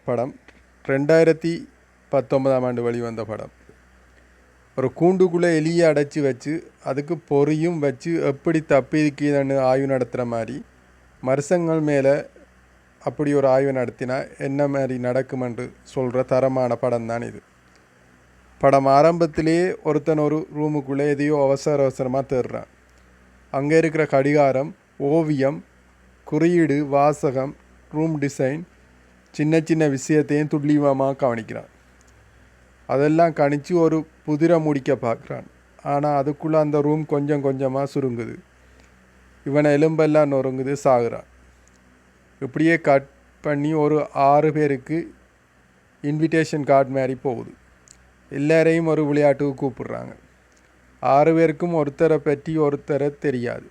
படம் 2019ஆம் ஆண்டு வெளிவந்த படம். ஒரு கூண்டுக்குள்ளே எலியை அடைச்சி வச்சு அதுக்கு பொறியும் வச்சு எப்படி தப்பிக்குதுன்னு ஆய்வு நடத்துகிற மாதிரி மனுஷங்கள் மேலே அப்படி ஒரு ஆய்வு நடத்தினா என்ன மாதிரி நடக்குமென்று சொல்கிற தரமான படம் தான் இது. படம் ஆரம்பத்திலேயே ஒருத்தன் ஒரு ரூமுக்குள்ளே எதையோ அவசரமாக தேடுறான். அங்கே இருக்கிற கடிகாரம், ஓவியம், குறியீடு, வாசகம், ரூம் டிசைன், சின்ன சின்ன விஷயத்தையும் துல்லியமாக கவனிக்கிறான். அதெல்லாம் கணிச்சு ஒரு புதிரை முடிக்க பார்க்குறான். ஆனால் அதுக்குள்ளே அந்த ரூம் கொஞ்சம் கொஞ்சமாக சுருங்குது. இவனை எலும்பெல்லாம் நொறுங்குது, சாகுறான். இப்படியே கட் பண்ணி ஒரு 6 பேருக்கு இன்விடேஷன் கார்டு மாதிரி போகுது. எல்லாரையும் ஒரு விளையாட்டுக்கு கூப்பிடுறாங்க. 6 பேருக்கும் ஒருத்தரை பற்றி ஒருத்தரை தெரியாது.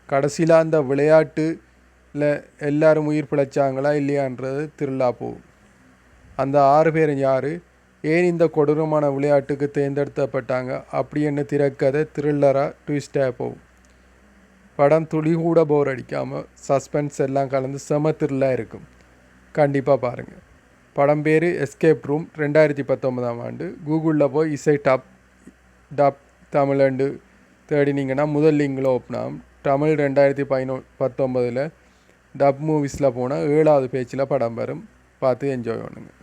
கடைசியில் அந்த விளையாட்டில் எல்லாரும் உயிர் பிழைச்சாங்களா இல்லையான்றது திருவிழா போகும். அந்த 6 பேரும் யார், ஏன் இந்த கொடூரமான விளையாட்டுக்கு தேர்ந்தெடுக்கப்பட்டாங்க அப்படின்னு திரைக்கதை த்ரில்லராக ட்விஸ்டாக போகும். படம் துளி கூட போர் அடிக்காமல் சஸ்பென்ஸ் எல்லாம் கலந்து செம த்ரில்லாக இருக்கும். கண்டிப்பாக பாருங்கள். படம் பேர் எஸ்கேப் ரூம், 2019ஆம் ஆண்டு. கூகுளில் போய் இசை டாப் தமிழ்ண்டு தேடினீங்கன்னா முதல் லிங்கில் ஓப்பன் ஆகும். தமிழ் 2019 டப் மூவிஸில் போனால் 7வது பேஜில் படம் வரும். பார்த்து என்ஜாய் பண்ணுங்கள்.